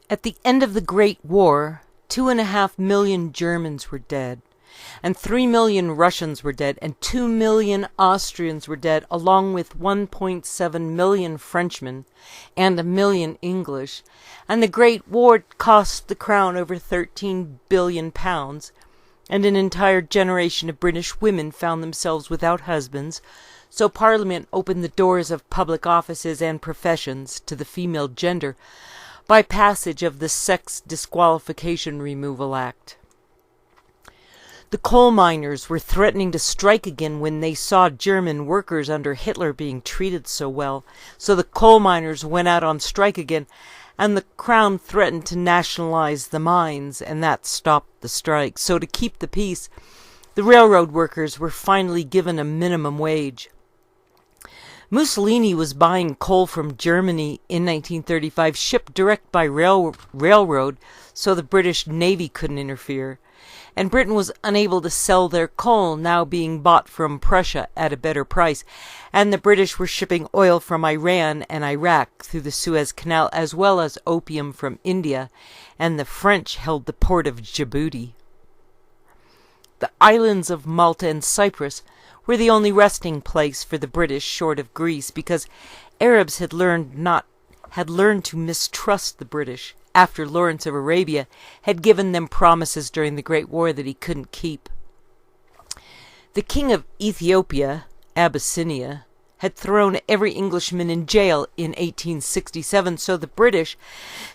At the end of the Great War, 2.5 million Germans were dead, and 3 million Russians were dead, and 2 million Austrians were dead, along with 1.7 million Frenchmen and 1 million English. And the Great War cost the Crown over £13 billion, and an entire generation of British women found themselves without husbands, so Parliament opened the doors of public offices and professions to the female gender by passage of the Sex Disqualification Removal Act. The coal miners were threatening to strike again when they saw German workers under Hitler being treated so well, so the coal miners went out on strike again, and the Crown threatened to nationalize the mines, and that stopped the strike. So to keep the peace, the railroad workers were finally given a minimum wage. Mussolini was buying coal from Germany in 1935, shipped direct by railroad, so the British Navy couldn't interfere. And Britain was unable to sell their coal, now being bought from Prussia at a better price. And the British were shipping oil from Iran and Iraq through the Suez Canal, as well as opium from India, and the French held the port of Djibouti. The islands of Malta and Cyprus were the only resting place for the British short of Greece, because Arabs had learned to mistrust the British after Lawrence of Arabia had given them promises during the Great War that he couldn't keep. The king of Ethiopia, Abyssinia, had thrown every Englishman in jail in 1867, so the British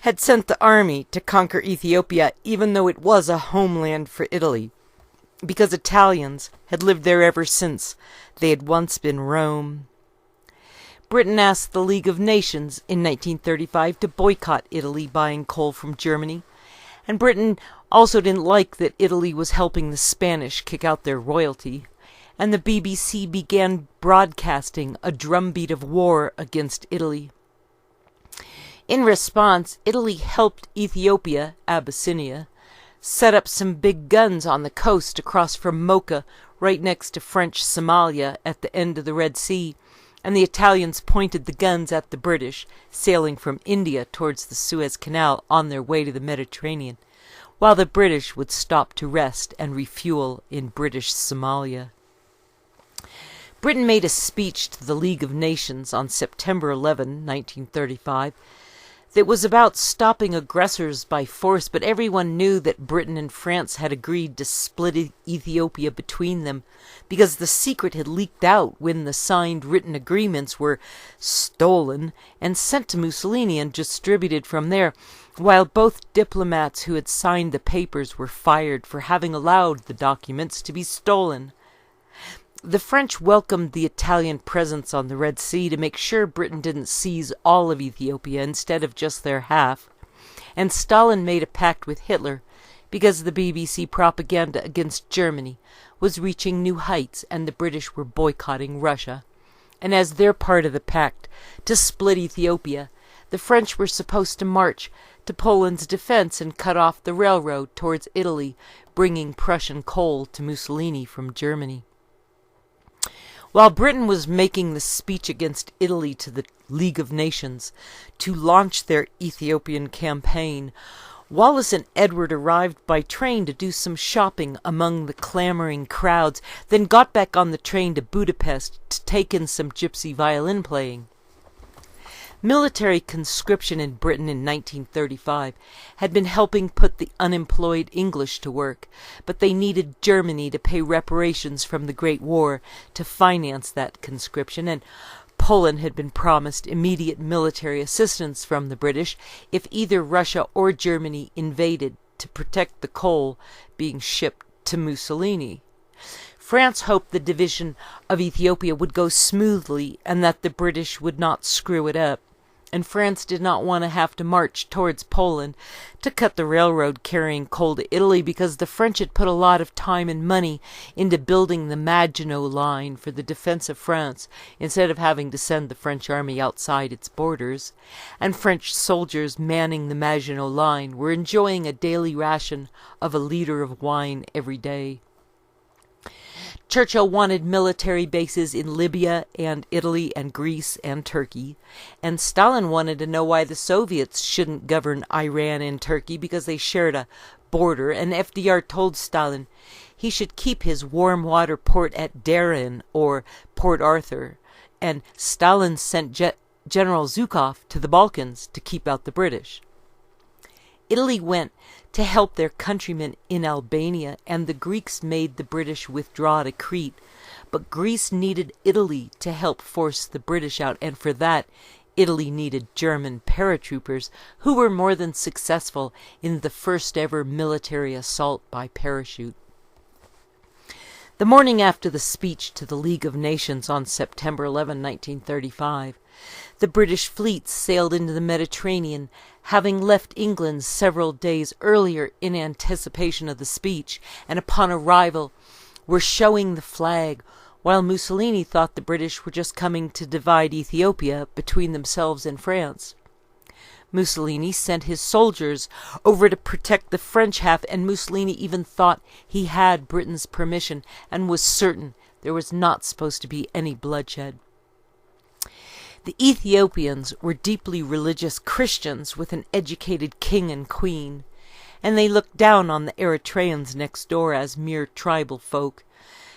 had sent the army to conquer Ethiopia, even though it was a homeland for Italy, because Italians had lived there ever since they had once been Rome. Britain asked the League of Nations in 1935 to boycott Italy buying coal from Germany, and Britain also didn't like that Italy was helping the Spanish kick out their royalty, and the BBC began broadcasting a drumbeat of war against Italy. In response, Italy helped Ethiopia, Abyssinia, set up some big guns on the coast across from Mocha, right next to French Somalia at the end of the Red Sea, and the Italians pointed the guns at the British, sailing from India towards the Suez Canal on their way to the Mediterranean, while the British would stop to rest and refuel in British Somalia. Britain made a speech to the League of Nations on September 11, 1935, that was about stopping aggressors by force, but everyone knew that Britain and France had agreed to split Ethiopia between them, because the secret had leaked out when the signed written agreements were stolen and sent to Mussolini and distributed from there, while both diplomats who had signed the papers were fired for having allowed the documents to be stolen. The French welcomed the Italian presence on the Red Sea to make sure Britain didn't seize all of Ethiopia instead of just their half, and Stalin made a pact with Hitler because the BBC propaganda against Germany was reaching new heights and the British were boycotting Russia. And as their part of the pact to split Ethiopia, the French were supposed to march to Poland's defense and cut off the railroad towards Italy, bringing Prussian coal to Mussolini from Germany. While Britain was making the speech against Italy to the League of Nations to launch their Ethiopian campaign, Wallace and Edward arrived by train to do some shopping among the clamoring crowds, then got back on the train to Budapest to take in some gypsy violin playing. Military conscription in Britain in 1935 had been helping put the unemployed English to work, but they needed Germany to pay reparations from the Great War to finance that conscription, and Poland had been promised immediate military assistance from the British if either Russia or Germany invaded to protect the coal being shipped to Mussolini. France hoped the division of Ethiopia would go smoothly and that the British would not screw it up. And France did not want to have to march towards Poland to cut the railroad carrying coal to Italy, because the French had put a lot of time and money into building the Maginot Line for the defense of France, instead of having to send the French army outside its borders. And French soldiers manning the Maginot Line were enjoying a daily ration of a liter of wine every day. Churchill wanted military bases in Libya and Italy and Greece and Turkey, and Stalin wanted to know why the Soviets shouldn't govern Iran and Turkey because they shared a border, and FDR told Stalin he should keep his warm water port at Darien or Port Arthur, and Stalin sent General Zhukov to the Balkans to keep out the British. Italy went to help their countrymen in Albania, and the Greeks made the British withdraw to Crete. But Greece needed Italy to help force the British out, and for that, Italy needed German paratroopers, who were more than successful in the first ever military assault by parachute. The morning after the speech to the League of Nations on September 11, 1935, the British fleet sailed into the Mediterranean, having left England several days earlier in anticipation of the speech, and upon arrival were showing the flag, while Mussolini thought the British were just coming to divide Ethiopia between themselves and France. Mussolini sent his soldiers over to protect the French half, and Mussolini even thought he had Britain's permission and was certain there was not supposed to be any bloodshed. The Ethiopians were deeply religious Christians with an educated king and queen, and they looked down on the Eritreans next door as mere tribal folk.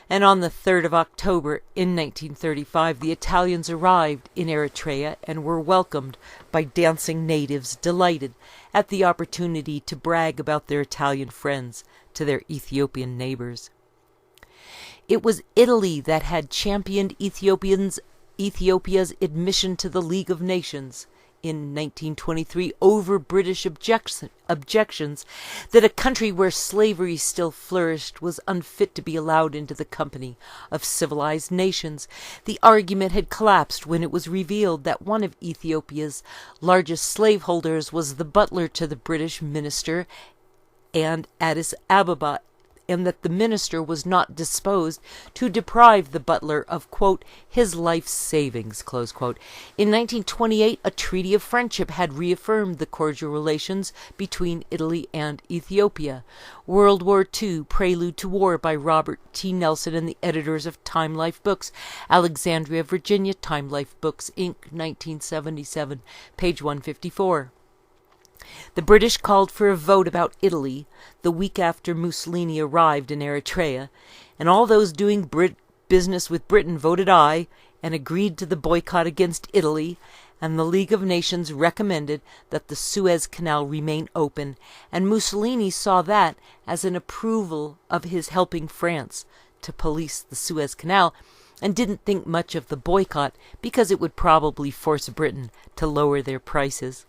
And on the 3rd of October in 1935, the Italians arrived in Eritrea and were welcomed by dancing natives delighted at the opportunity to brag about their Italian friends to their Ethiopian neighbors. It was Italy that had championed Ethiopia's admission to the League of Nations in 1923 over British objections that a country where slavery still flourished was unfit to be allowed into the company of civilized nations. The argument had collapsed when it was revealed that one of Ethiopia's largest slaveholders was the butler to the British minister and Addis Ababa, and that the minister was not disposed to deprive the butler of, quote, his life savings, close quote. In 1928, a treaty of friendship had reaffirmed the cordial relations between Italy and Ethiopia. World War II, Prelude to War by Robert T. Nelson and the editors of Time Life Books, Alexandria, Virginia, Time Life Books, Inc., 1977, page 154. The British called for a vote about Italy the week after Mussolini arrived in Eritrea, and all those doing business with Britain voted aye and agreed to the boycott against Italy, and the League of Nations recommended that the Suez Canal remain open, and Mussolini saw that as an approval of his helping France to police the Suez Canal, and didn't think much of the boycott because it would probably force Britain to lower their prices.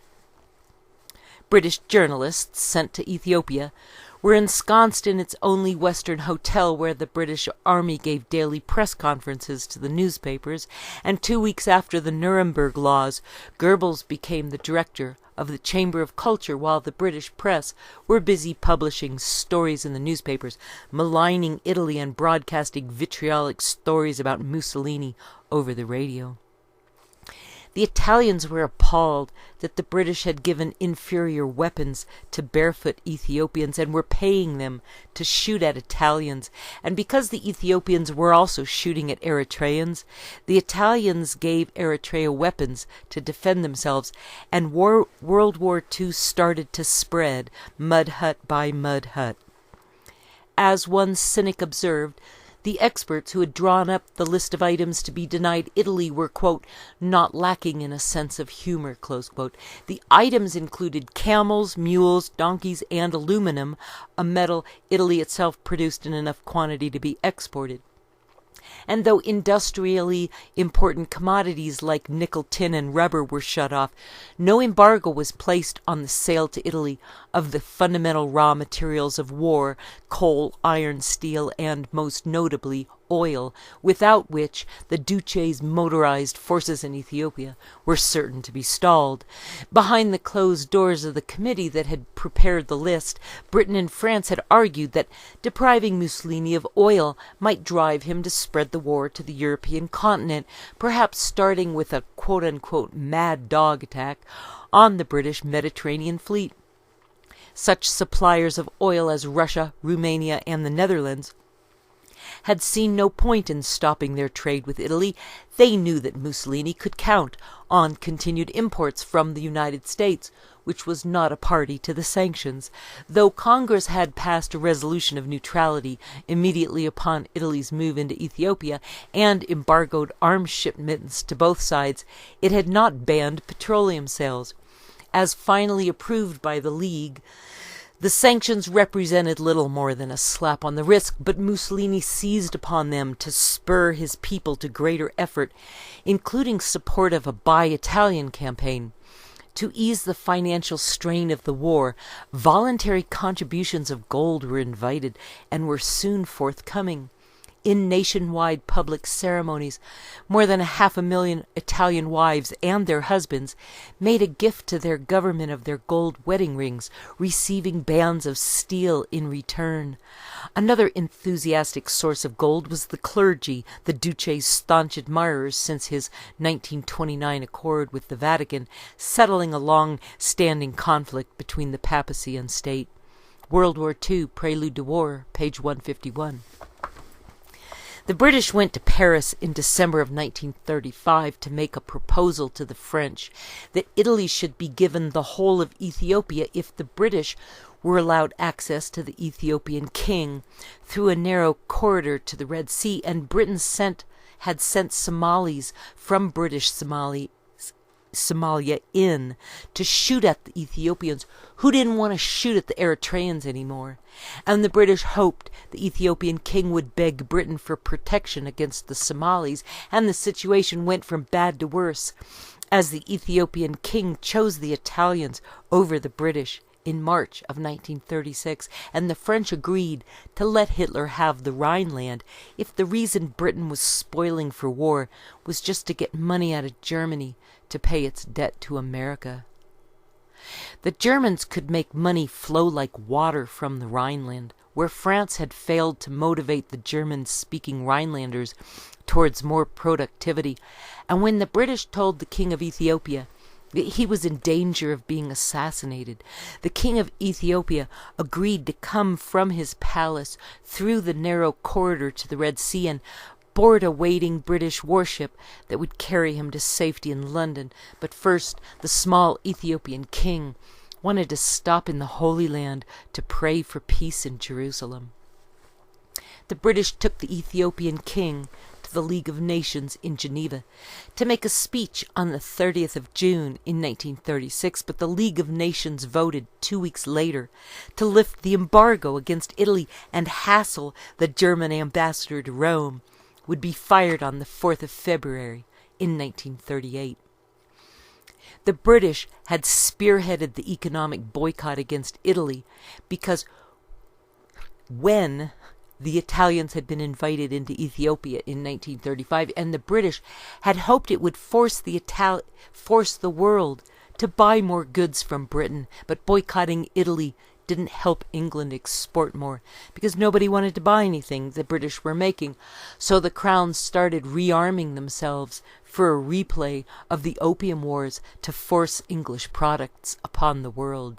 British journalists sent to Ethiopia were ensconced in its only Western hotel where the British Army gave daily press conferences to the newspapers, and 2 weeks after the Nuremberg laws, Goebbels became the director of the Chamber of Culture while the British press were busy publishing stories in the newspapers, maligning Italy and broadcasting vitriolic stories about Mussolini over the radio. The Italians were appalled that the British had given inferior weapons to barefoot Ethiopians and were paying them to shoot at Italians, and because the Ethiopians were also shooting at Eritreans, the Italians gave Eritrea weapons to defend themselves, and World War II started to spread, mud hut by mud hut. As one cynic observed, the experts who had drawn up the list of items to be denied Italy were, quote, not lacking in a sense of humor, close quote. The items included camels, mules, donkeys, and aluminum, a metal Italy itself produced in enough quantity to be exported. And though industrially important commodities like nickel, tin, and rubber were shut off, no embargo was placed on the sale to Italy of the fundamental raw materials of war, coal, iron, steel, and, most notably, oil, without which the Duce's motorized forces in Ethiopia were certain to be stalled. Behind the closed doors of the committee that had prepared the list, Britain and France had argued that depriving Mussolini of oil might drive him to spread the war to the European continent, perhaps starting with a quote-unquote mad dog attack on the British Mediterranean fleet. Such suppliers of oil as Russia, Romania, and the Netherlands had seen no point in stopping their trade with Italy. They knew that Mussolini could count on continued imports from the United States, which was not a party to the sanctions, though Congress had passed a resolution of neutrality immediately upon Italy's move into Ethiopia and embargoed arms shipments to both sides. It had not banned petroleum sales. As finally approved by the League, the sanctions represented little more than a slap on the wrist, but Mussolini seized upon them to spur his people to greater effort, including support of a Buy Italian campaign. To ease the financial strain of the war, voluntary contributions of gold were invited and were soon forthcoming. In nationwide public ceremonies, more than 500,000 Italian wives and their husbands made a gift to their government of their gold wedding rings, receiving bands of steel in return. Another enthusiastic source of gold was the clergy, the Duce's staunch admirers since his 1929 accord with the Vatican, settling a long-standing conflict between the papacy and state. World War II, Prelude to War, page 151. The British went to Paris in December of 1935 to make a proposal to the French that Italy should be given the whole of Ethiopia if the British were allowed access to the Ethiopian king through a narrow corridor to the Red Sea, and Britain had sent Somalis from British Somalia in to shoot at the Ethiopians who didn't want to shoot at the Eritreans anymore. And the British hoped the Ethiopian king would beg Britain for protection against the Somalis, and the situation went from bad to worse as the Ethiopian king chose the Italians over the British in March of 1936, and the French agreed to let Hitler have the Rhineland if the reason Britain was spoiling for war was just to get money out of Germany to pay its debt to America. The Germans could make money flow like water from the Rhineland, where France had failed to motivate the German-speaking Rhinelanders towards more productivity, and when the British told the King of Ethiopia that he was in danger of being assassinated, the King of Ethiopia agreed to come from his palace through the narrow corridor to the Red Sea and board a waiting British warship that would carry him to safety in London. But first, the small Ethiopian king wanted to stop in the Holy Land to pray for peace in Jerusalem. The British took the Ethiopian king to the League of Nations in Geneva to make a speech on the 30th of June in 1936, but the League of Nations voted 2 weeks later to lift the embargo against Italy, and Hassel, the German ambassador to Rome, would be fired on the 4th of February in 1938. The British had spearheaded the economic boycott against Italy because when the Italians had been invited into Ethiopia in 1935, and the British had hoped it would force the world to buy more goods from Britain, but boycotting Italy didn't help England export more because nobody wanted to buy anything the British were making. So the Crown started rearming themselves for a replay of the Opium Wars to force English products upon the world.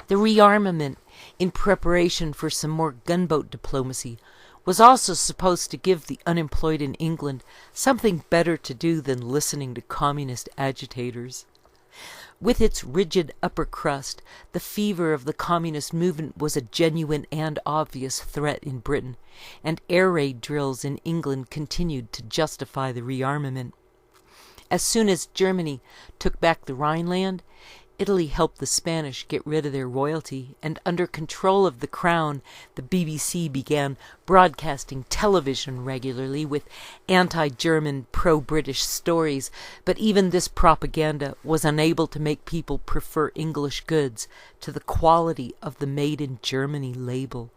The rearmament, in preparation for some more gunboat diplomacy, was also supposed to give the unemployed in England something better to do than listening to communist agitators. With its rigid upper crust, the fever of the communist movement was a genuine and obvious threat in Britain, and air raid drills in England continued to justify the rearmament. As soon as Germany took back the Rhineland, Italy helped the Spanish get rid of their royalty, and under control of the Crown, the BBC began broadcasting television regularly with anti-German, pro-British stories, but even this propaganda was unable to make people prefer English goods to the quality of the Made in Germany label.